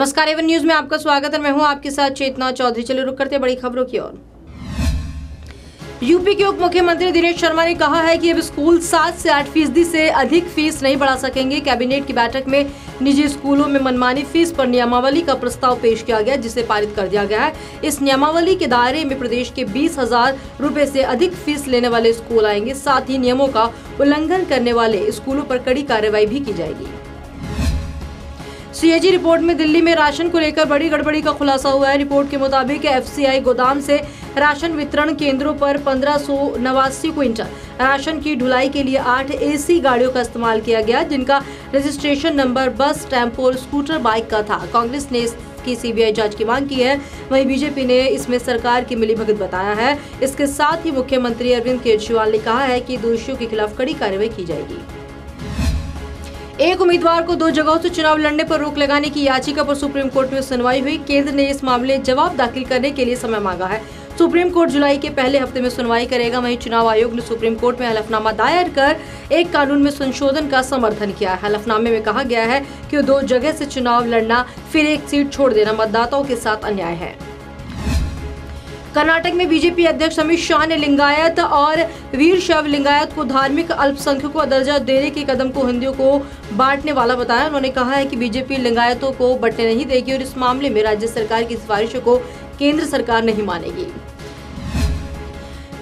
नमस्कार, Avon news में आपका स्वागत है। मैं हूं आपके साथ चेतना चौधरी। चलिए रुक करते हैं बड़ी खबरों की ओर। यूपी के उप मुख्यमंत्री दिनेश शर्मा ने कहा है कि अब स्कूल 7 से 8% से अधिक फीस नहीं बढ़ा सकेंगे। कैबिनेट की बैठक में निजी स्कूलों में मनमानी फीस पर नियमावली का प्रस्ताव पेश किया गया, जिसे पारित कर दिया गया है। इस नियमावली के दायरे में प्रदेश के 20,000 रुपए से अधिक फीस लेने वाले स्कूल आएंगे। साथ ही नियमों का उल्लंघन करने वाले स्कूलों पर कड़ी कार्रवाई भी की जाएगी। सीएजी रिपोर्ट में दिल्ली में राशन को लेकर बड़ी गड़बड़ी का खुलासा हुआ है। रिपोर्ट के मुताबिक एफसीआई गोदाम से राशन वितरण केंद्रों पर 1589 क्विंटल राशन की ढुलाई के लिए 8 एसी गाड़ियों का इस्तेमाल किया गया, जिनका रजिस्ट्रेशन नंबर बस, टेम्पो और स्कूटर बाइक का था। कांग्रेस ने इसकी सीबीआई जांच की मांग की है। वहीं बीजेपी ने इसमें सरकार की मिलीभगत बताया है। इसके साथ ही मुख्यमंत्री अरविंद केजरीवाल ने कहा है कि दोषियों के खिलाफ कड़ी कार्रवाई की जाएगी। एक उम्मीदवार को 2 जगहों से चुनाव लड़ने पर रोक लगाने की याचिका पर सुप्रीम कोर्ट में सुनवाई हुई। केंद्र ने इस मामले जवाब दाखिल करने के लिए समय मांगा है। सुप्रीम कोर्ट जुलाई के पहले हफ्ते में सुनवाई करेगा। वहीं चुनाव आयोग ने सुप्रीम कोर्ट में हलफनामा दायर कर एक कानून में संशोधन का समर्थन किया है। हलफनामे में कहा गया है कि 2 जगह से चुनाव लड़ना फिर एक सीट छोड़ देना मतदाताओं के साथ अन्याय है। कर्नाटक में बीजेपी अध्यक्ष अमित शाह ने लिंगायत और वीरशैव लिंगायत को धार्मिक अल्पसंख्यकों का दर्जा देने के कदम को हिंदुओं को बांटने वाला बताया। उन्होंने कहा है कि बीजेपी लिंगायतों को बंटने नहीं देगी और इस मामले में राज्य सरकार की सिफारिशों को केंद्र सरकार नहीं मानेगी।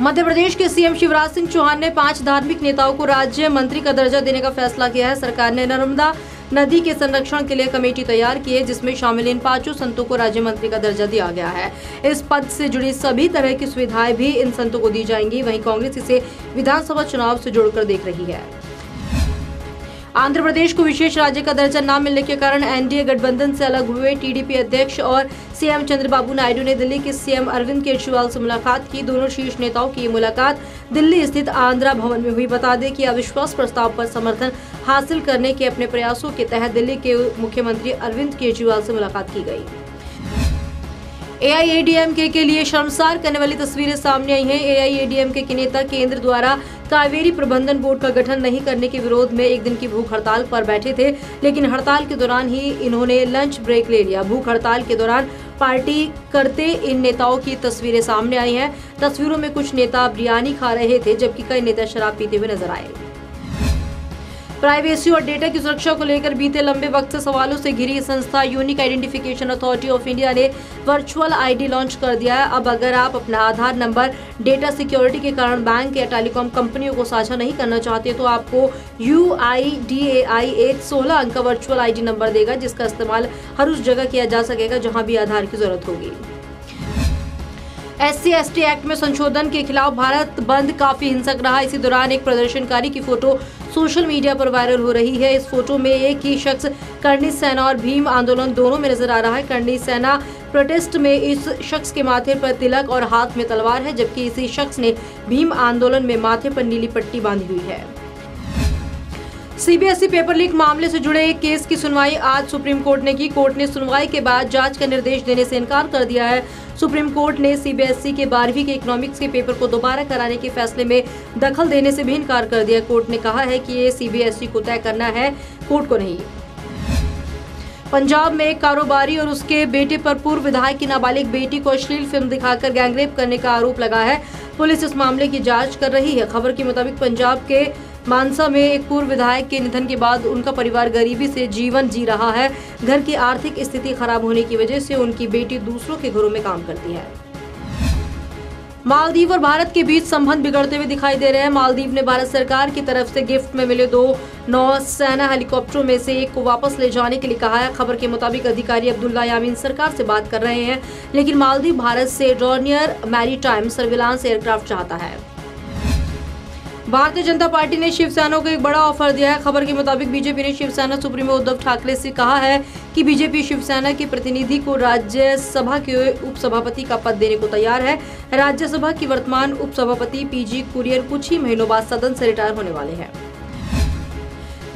मध्य प्रदेश के सीएम शिवराज सिंह चौहान ने 5 धार्मिक नेताओं को राज्य मंत्री का दर्जा देने का फैसला किया है। सरकार ने नर्मदा नदी के संरक्षण के लिए कमेटी तैयार की है, जिसमें शामिल इन 5 संतों को राज्य मंत्री का दर्जा दिया गया है। इस पद से जुड़ी सभी तरह की सुविधाएं भी इन संतों को दी जाएंगी। वहीं कांग्रेस इसे विधानसभा चुनाव से जोड़कर देख रही है। आंध्र प्रदेश को विशेष राज्य का दर्जा न मिलने के कारण एनडीए गठबंधन से अलग हुए टीडीपी अध्यक्ष और सीएम चंद्रबाबू नायडू ने दिल्ली के सीएम अरविंद केजरीवाल से मुलाकात की। दोनों शीर्ष नेताओं की ये मुलाकात दिल्ली स्थित आंध्रा भवन में हुई। बता दें कि अविश्वास प्रस्ताव पर समर्थन हासिल करने के अपने प्रयासों के तहत दिल्ली के मुख्यमंत्री अरविंद केजरीवाल से मुलाकात की गई। एआईएडीएमके के लिए शर्मसार करने वाली तस्वीरें सामने आई हैं। एआईएडीएमके के नेता केंद्र द्वारा कावेरी प्रबंधन बोर्ड का गठन नहीं करने के विरोध में एक दिन की भूख हड़ताल पर बैठे थे, लेकिन हड़ताल के दौरान ही इन्होंने लंच ब्रेक ले लिया। भूख हड़ताल के दौरान पार्टी करते इन नेताओं की तस्वीरें सामने आई हैं। तस्वीरों में कुछ नेता बिरयानी खा रहे थे, जबकि कई नेता शराब पीते हुए नजर आए। प्राइवेसी और डेटा की सुरक्षा को लेकर बीते लंबे वक्त से सवालों से घिरी संस्था unique identification authority of India ने वर्चुअल आईडी लॉन्च कर दिया है। अब अगर आप अपना आधार नंबर डेटा सिक्योरिटी के कारण बैंक या टेलीकॉम कंपनियों को साझा नहीं करना चाहते, तो आपको UIDAI एक 16 अंक का वर्चुअल आईडी नंबर देगा, जिसका इस्तेमाल हर उस जगह किया जा सकेगा जहां भी आधार की जरूरत होगी। SC/ST एक्ट में संशोधन के खिलाफ भारत बंद काफी हिंसक रहा। इसी दौरान एक प्रदर्शनकारी की फोटो सोशल मीडिया पर वायरल हो रही है। इस फोटो में एक ही शख्स करणी सेना और भीम आंदोलन दोनों में नजर आ रहा है। करणी सेना प्रोटेस्ट में इस शख्स के माथे पर तिलक और हाथ में तलवार है, जबकि इसी शख्स ने भीम आंदोलन में माथे पर नीली पट्टी बांधी हुई है। सीबीएसई पेपर लीक मामले से जुड़े एक केस की सुनवाई आज सुप्रीम कोर्ट ने की। कोर्ट ने सुनवाई के बाद जांच का निर्देश देने से इनकार कर दिया है। सुप्रीम कोर्ट ने सीबीएसई के 12वीं के इकोनॉमिक्स के पेपर को दोबारा कराने के फैसले में दखल देने से भी इनकार कर दिया। कोर्ट ने कहा है कि ये सीबीएसई को तय करना है, कोर्ट को नहीं। पंजाब में एक कारोबारी और उसके बेटे पर पूर्व विधायक की नाबालिग बेटी को अश्लील फिल्म दिखाकर गैंगरेप करने का आरोप लगा है। पुलिस इस मामले की जांच कर रही है। खबर के मुताबिक पंजाब के मानसा में एक पूर्व विधायक के निधन के बाद उनका परिवार गरीबी से जीवन जी रहा है। घर की आर्थिक स्थिति खराब होने की वजह से उनकी बेटी दूसरों के घरों में काम करती है। मालदीव और भारत के बीच संबंध बिगड़ते हुए दिखाई दे रहे हैं। मालदीव ने भारत सरकार की तरफ से गिफ्ट में मिले 2 नौसेना हेलीकॉप्टरों में से एक को वापस ले जाने के लिए कहा है। खबर के मुताबिक अधिकारी अब्दुल्ला यामीन सरकार से बात कर रहे हैं, लेकिन मालदीव भारत से डॉर्नियर मैरीटाइम सर्विलांस एयरक्राफ्ट चाहता है। भारतीय जनता पार्टी ने शिवसेना को एक बड़ा ऑफर दिया है। खबर के मुताबिक बीजेपी ने शिवसेना सुप्रीमो उद्धव ठाकरे से कहा है कि बीजेपी शिवसेना के प्रतिनिधि को राज्यसभा के उपसभापति का पद देने को तैयार है। राज्यसभा की वर्तमान उपसभापति PG कुरियर कुछ ही महीनों बाद सदन से रिटायर होने वाले हैं।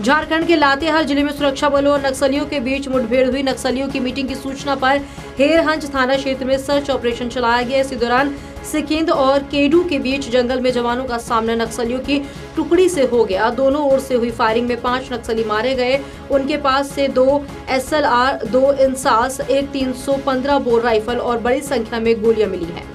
झारखंड के लातेहार जिले में सुरक्षा बलों और नक्सलियों के बीच मुठभेड़ हुई। नक्सलियों की मीटिंग की सूचना पर हेरहंज थाना क्षेत्र में सर्च ऑपरेशन चलाया गया। इसी दौरान सिकिंद और केडू के बीच जंगल में जवानों का सामना नक्सलियों की टुकड़ी से हो गया। दोनों ओर से हुई फायरिंग में 5 नक्सली मारे गए। उनके पास से 2 SLR, 2 इंसास, एक 315 बोर राइफल और बड़ी संख्या में गोलियां मिली हैं।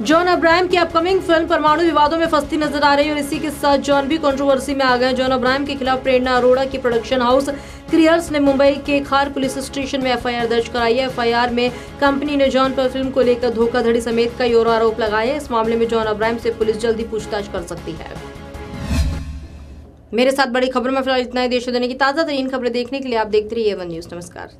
जॉन अब्राहम की अपकमिंग फिल्म परमाणु विवादों में फंसती नजर आ रही है और इसी के साथ जॉन भी कंट्रोवर्सी में आ गए। जॉन अब्राहम के खिलाफ प्रेरणा अरोड़ा की प्रोडक्शन हाउस क्रियर्स ने मुंबई के खार पुलिस स्टेशन में FIR दर्ज कराई है। FIR में कंपनी ने जॉन पर फिल्म को लेकर धोखाधड़ी समेत कई और आरोप लगाए हैं। इस मामले में जॉन अब्राहम से पुलिस जल्दी पूछताछ कर सकती है। मेरे साथ बड़ी खबर में फिलहाल इतना ही। देश और दुनिया की ताजा तरीन खबरें देखने के लिए आप देखते रहिए A1 न्यूज। नमस्कार।